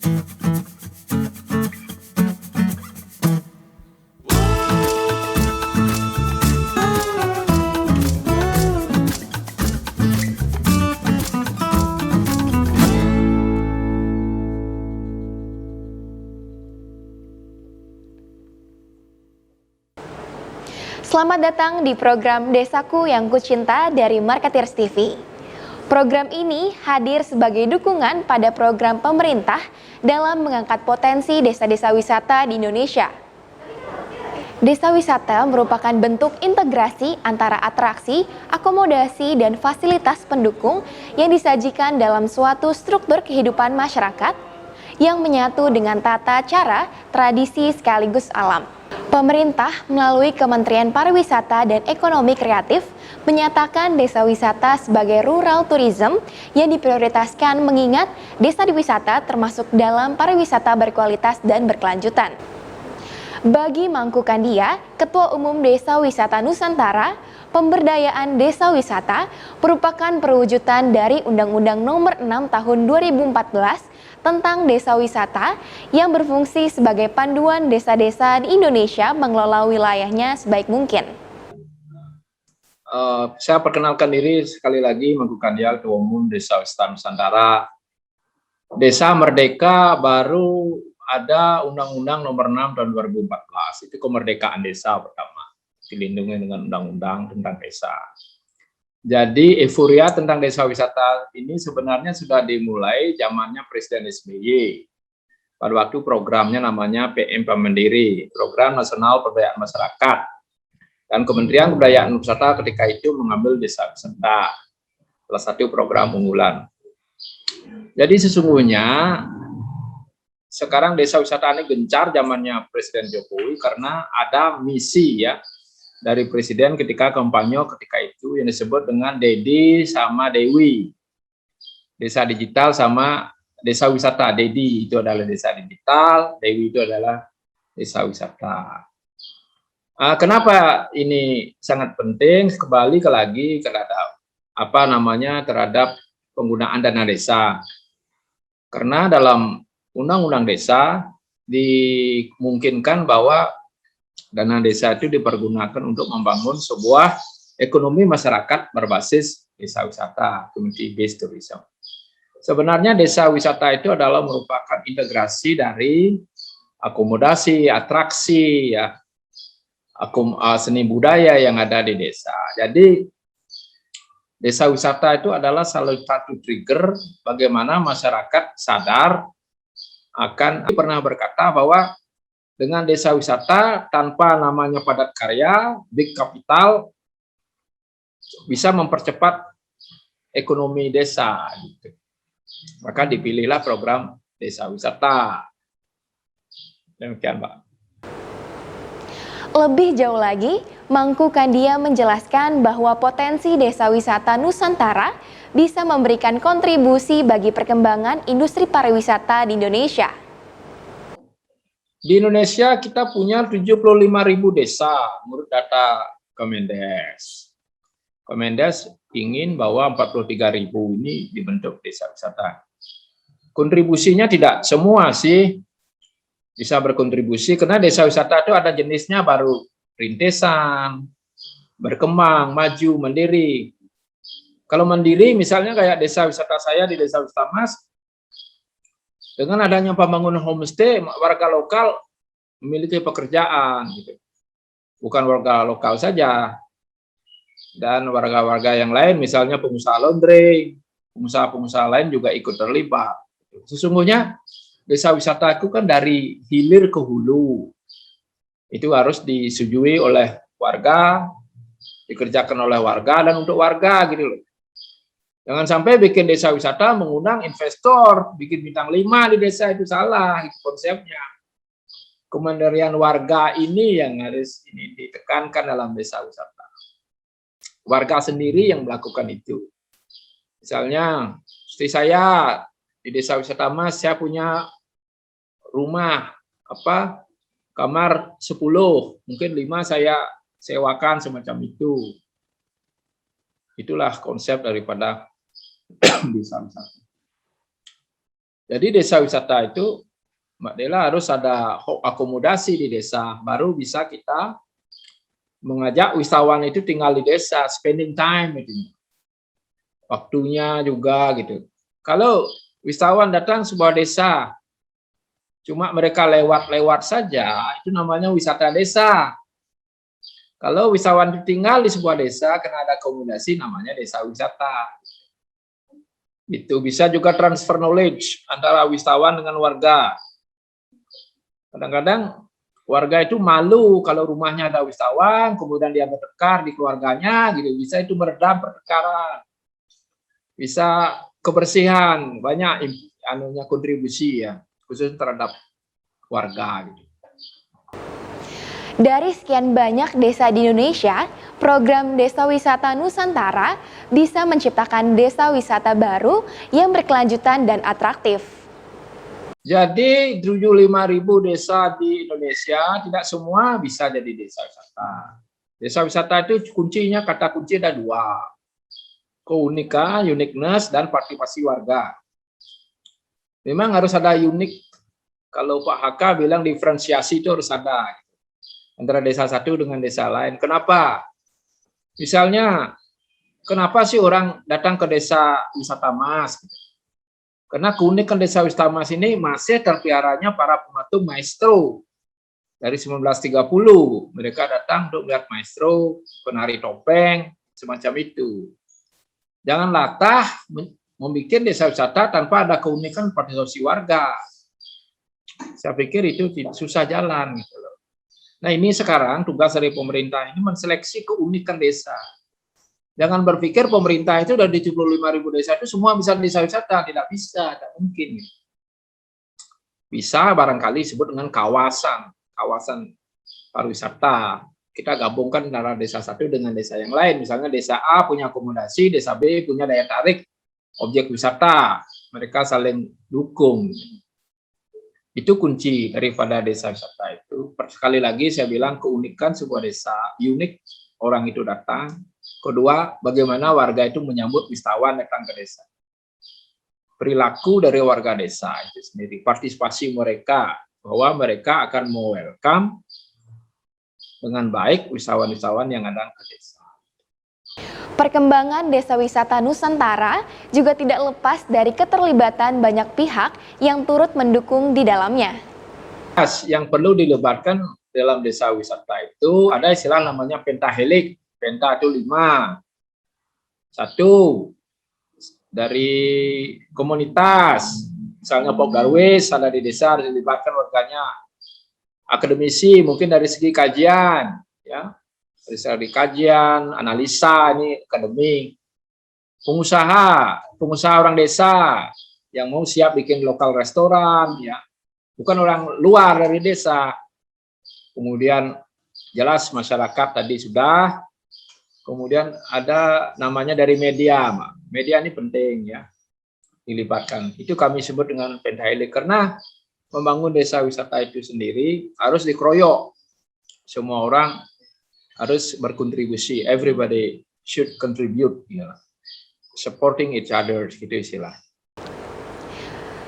Selamat datang di program Desaku yang Kucinta dari Marketeers TV. Program ini hadir sebagai dukungan pada program pemerintah dalam mengangkat potensi desa-desa wisata di Indonesia. Desa wisata merupakan bentuk integrasi antara atraksi, akomodasi, dan fasilitas pendukung yang disajikan dalam suatu struktur kehidupan masyarakat yang menyatu dengan tata cara, tradisi sekaligus alam. Pemerintah melalui Kementerian Pariwisata dan Ekonomi Kreatif menyatakan desa wisata sebagai rural tourism yang diprioritaskan mengingat desa wisata termasuk dalam pariwisata berkualitas dan berkelanjutan. Bagi Mangku Kandia, Ketua Umum Desa Wisata Nusantara, pemberdayaan desa wisata merupakan perwujudan dari Undang-Undang Nomor 6 Tahun 2014 tentang desa wisata yang berfungsi sebagai panduan desa-desa di Indonesia mengelola wilayahnya sebaik mungkin. Saya perkenalkan diri sekali lagi, Mangku Kandia, Ketua Umum Desa Wisata Nusantara. Desa Merdeka baru ada Undang-Undang Nomor 6 Tahun 2014, itu kemerdekaan desa pertama, dilindungi dengan Undang-Undang tentang desa. Jadi euforia tentang desa wisata ini sebenarnya sudah dimulai zamannya Presiden SBY. Pada waktu programnya namanya PM Mandiri, Program Nasional Pemberdayaan Masyarakat. Dan Kementerian Kebudayaan Wisata ketika itu mengambil desa wisata, salah satu program unggulan. Jadi sesungguhnya sekarang desa wisata ini gencar zamannya Presiden Jokowi karena ada misi ya dari Presiden ketika kampanye ketika itu yang disebut dengan Dedi sama Dewi. Desa digital sama desa wisata. Dedi itu adalah desa digital, Dewi itu adalah desa wisata. Kenapa ini sangat penting? Kembali lagi terhadap terhadap penggunaan dana desa. Karena dalam Undang-Undang Desa dimungkinkan bahwa dana desa itu dipergunakan untuk membangun sebuah ekonomi masyarakat berbasis desa wisata, community based tourism. Sebenarnya desa wisata itu adalah merupakan integrasi dari akomodasi, atraksi, ya, seni budaya yang ada di desa. Jadi desa wisata itu adalah salah satu trigger bagaimana masyarakat sadar akan pernah berkata bahwa dengan desa wisata tanpa namanya padat karya, big capital bisa mempercepat ekonomi desa. Gitu. Maka dipilihlah program desa wisata. Demikian, Pak. Lebih jauh lagi, Mangku Kandia menjelaskan bahwa potensi desa wisata Nusantara bisa memberikan kontribusi bagi perkembangan industri pariwisata di Indonesia. Di Indonesia kita punya 75.000 desa menurut data Kemendes. Kemendes ingin bahwa 43.000 ini dibentuk desa wisata. Kontribusinya tidak semua sih bisa berkontribusi karena desa wisata itu ada jenisnya baru rintisan, berkembang, maju, mandiri. Kalau mandiri misalnya kayak desa wisata saya di Desa Wisata Mas, dengan adanya pembangunan homestay, warga lokal memiliki pekerjaan, gitu. Bukan warga lokal saja, dan warga-warga yang lain, misalnya pengusaha laundry, pengusaha-pengusaha lain juga ikut terlibat. Sesungguhnya desa wisata itu kan dari hilir ke hulu, itu harus disetujui oleh warga, dikerjakan oleh warga dan untuk warga, gitu loh. Jangan sampai bikin desa wisata mengundang investor, bikin bintang 5 di desa, itu salah, itu konsepnya. Kemandirian warga ini yang harus ini ditekankan dalam desa wisata. Warga sendiri yang melakukan itu. Misalnya, seperti saya di Desa Wisata Mas, saya punya rumah kamar 10, mungkin 5 saya sewakan semacam itu. Itulah konsep daripada desa wisata. Jadi desa wisata itu, Mbak Dela, harus ada akomodasi di desa, baru bisa kita mengajak wisatawan itu tinggal di desa, spending time itu. Waktunya juga gitu. Kalau wisatawan datang sebuah desa, cuma mereka lewat-lewat saja, itu namanya wisata desa. Kalau wisatawan tinggal di sebuah desa, karena ada akomodasi, namanya desa wisata. Itu bisa juga transfer knowledge antara wisatawan dengan warga. Kadang-kadang warga itu malu kalau rumahnya ada wisatawan, kemudian dia bertengkar di keluarganya, gitu. Bisa itu meredam pertengkaran. Bisa kebersihan, banyak anunya kontribusi ya, khusus terhadap warga. Gitu. Dari sekian banyak desa di Indonesia, program Desa Wisata Nusantara bisa menciptakan desa wisata baru yang berkelanjutan dan atraktif. Jadi 75.000 desa di Indonesia, tidak semua bisa jadi desa wisata. Desa wisata itu kuncinya, kata kunci ada dua. Keunikan, uniqueness, dan partisipasi warga. Memang harus ada unik. Kalau Pak HK bilang diferensiasi itu harus ada. Antara desa satu dengan desa lain. Kenapa? Misalnya, kenapa sih orang datang ke desa wisata Mas? Karena keunikan desa wisata Mas ini masih terpiaranya para pematung maestro. Dari 1930, mereka datang untuk melihat maestro, penari topeng, semacam itu. Jangan latah membuat desa wisata tanpa ada keunikan partisipasi warga. Saya pikir itu susah jalan gitu loh. Nah, ini sekarang tugas dari pemerintah ini menseleksi keunikan desa. Jangan berpikir pemerintah itu dari 75.000 desa itu semua bisa desa wisata, tidak bisa, tidak mungkin. Bisa barangkali disebut dengan kawasan pariwisata. Kita gabungkan antara desa satu dengan desa yang lain. Misalnya desa A punya akomodasi, desa B punya daya tarik objek wisata. Mereka saling dukung. Itu kunci daripada desa wisata itu. Sekali lagi saya bilang keunikan sebuah desa, unik orang itu datang. Kedua, bagaimana warga itu menyambut wisatawan datang ke desa. Perilaku dari warga desa itu sendiri, partisipasi mereka, bahwa mereka akan welcome dengan baik wisatawan-wisatawan yang datang ke desa. Perkembangan desa wisata Nusantara juga tidak lepas dari keterlibatan banyak pihak yang turut mendukung di dalamnya. Yang perlu dilibatkan dalam desa wisata itu ada istilah namanya pentahelik. Penta itu 5. 1, dari komunitas, misalnya Pok Darwis ada di desa, harus dilibatkan warganya. Akademisi mungkin dari segi kajian, ya. Dari segi kajian, analisa, ini akademik. Pengusaha orang desa yang mau siap bikin lokal restoran, ya, bukan orang luar dari desa. Kemudian jelas masyarakat tadi sudah. Kemudian ada namanya dari media, media ini penting ya dilibatkan. Itu kami sebut dengan pentahelik karena membangun desa wisata itu sendiri harus dikeroyok. Semua orang harus berkontribusi. Everybody should contribute, ya. Supporting each other, gitu istilah.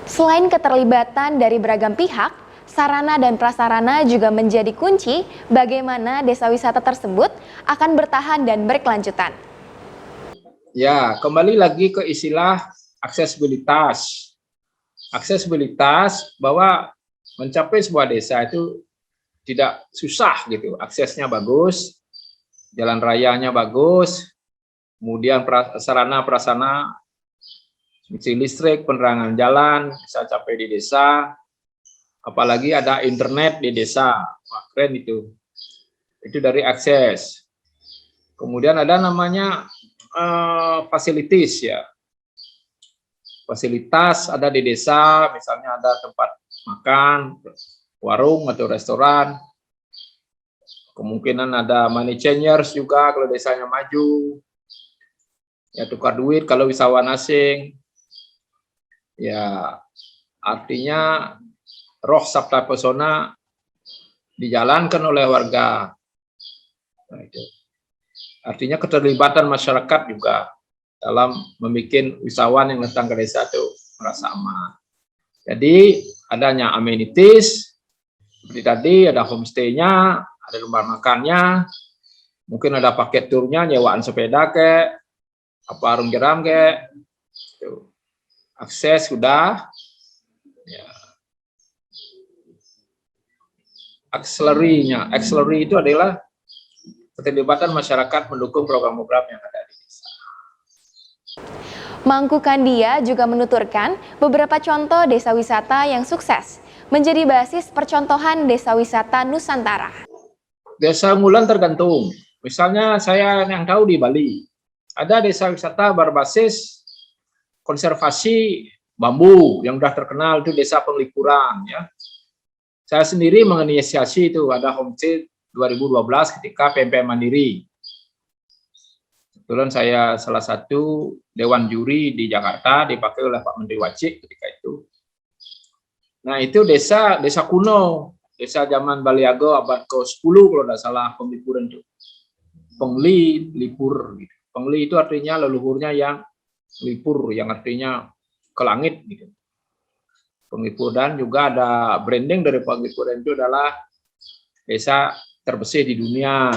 Selain keterlibatan dari beragam pihak, sarana dan prasarana juga menjadi kunci bagaimana desa wisata tersebut akan bertahan dan berkelanjutan. Ya, kembali lagi ke istilah aksesibilitas. Aksesibilitas bahwa mencapai sebuah desa itu tidak susah gitu, aksesnya bagus, jalan rayanya bagus, kemudian sarana prasarana listrik, penerangan jalan bisa capai di desa, apalagi ada internet di desa. Wah, keren itu. Itu dari akses. Kemudian ada namanya fasilitas ya. Fasilitas ada di desa, misalnya ada tempat makan, warung atau restoran. Kemungkinan ada money changers juga kalau desanya maju. Ya, tukar duit kalau wisatawan asing. Ya, artinya roh sabta pesona dijalankan oleh warga. Nah, itu. Artinya keterlibatan masyarakat juga dalam membuat wisatawan yang datang ke desa itu merasa aman. Jadi adanya amenities, seperti tadi ada homestay-nya, ada rumah makannya, mungkin ada paket turnya, nyewaan sepeda arung jeram akses sudah, ya. Auxiliary itu adalah keterlibatan masyarakat mendukung program-program yang ada di desa. Mangku Kandia juga menuturkan beberapa contoh desa wisata yang sukses menjadi basis percontohan desa wisata Nusantara. Desa unggulan tergantung. Misalnya saya yang tahu di Bali, ada desa wisata berbasis konservasi bambu yang sudah terkenal, itu desa Penglipuran, ya. Saya sendiri menginisiasi itu, ada homestay 2012 ketika PMPM Mandiri. Kebetulan saya salah satu dewan juri di Jakarta, dipakai oleh Pak Menteri Wacik ketika itu. Nah, itu desa kuno, desa zaman Baliago abad ke-10 kalau tidak salah, Penglipuran itu. Pengli, lipur gitu. Pengli itu artinya leluhurnya yang lipur, yang artinya ke langit gitu. Penglipur, dan juga ada branding dari Penglipuran itu adalah desa terbersih di dunia.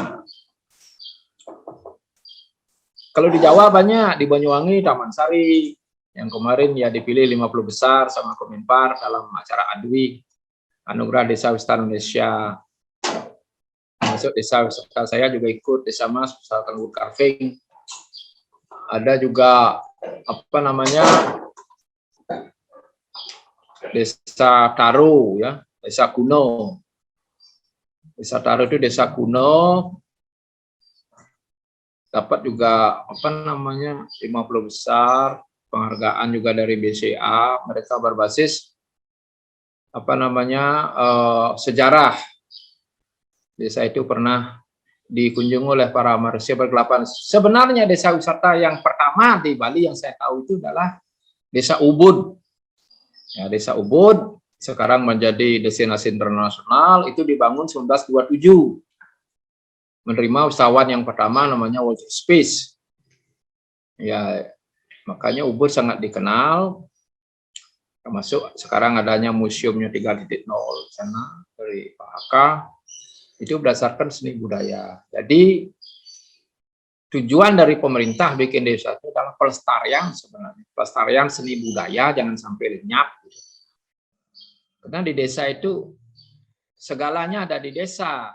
Kalau di Jawa banyak, di Banyuwangi, Taman Sari, yang kemarin ya dipilih 50 besar sama Kemenpar dalam acara ADWI, Anugerah Desa Wisata Indonesia. Masuk desa wisata saya juga ikut, Desa Mas, misalkan wood carving. Ada juga Desa Taro, ya, desa kuno. Desa Taro itu desa kuno, dapat juga 50 besar, penghargaan juga dari BCA. Mereka berbasis sejarah. Desa itu pernah dikunjungi oleh para manusia berkelapan. Sebenarnya desa wisata yang pertama di Bali yang saya tahu itu adalah Desa Ubud. Ya, Desa Ubud sekarang menjadi destinasi internasional, itu dibangun 1927. Menerima wisatawan yang pertama namanya World Space. Ya, makanya Ubud sangat dikenal. Termasuk sekarang adanya museumnya 3.0 sana dari Pak Haka. Itu berdasarkan seni budaya. Jadi tujuan dari pemerintah bikin desa itu adalah pelestarian sebenarnya. Pelestarian seni budaya, jangan sampai lenyap. Karena di desa itu segalanya ada di desa.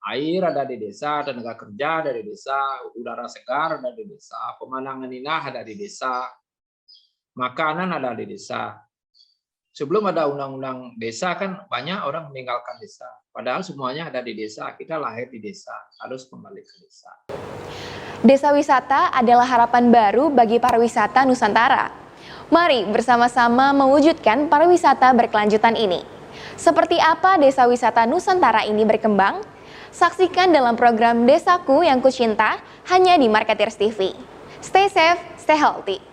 Air ada di desa, tenaga kerja ada di desa, udara segar ada di desa, pemandangan indah ada di desa, makanan ada di desa. Sebelum ada undang-undang desa kan banyak orang meninggalkan desa. Padahal semuanya ada di desa, kita lahir di desa, harus kembali ke desa. Desa wisata adalah harapan baru bagi pariwisata Nusantara. Mari bersama-sama mewujudkan pariwisata berkelanjutan ini. Seperti apa desa wisata Nusantara ini berkembang? Saksikan dalam program Desaku yang Kucinta hanya di Marketeers TV. Stay safe, stay healthy.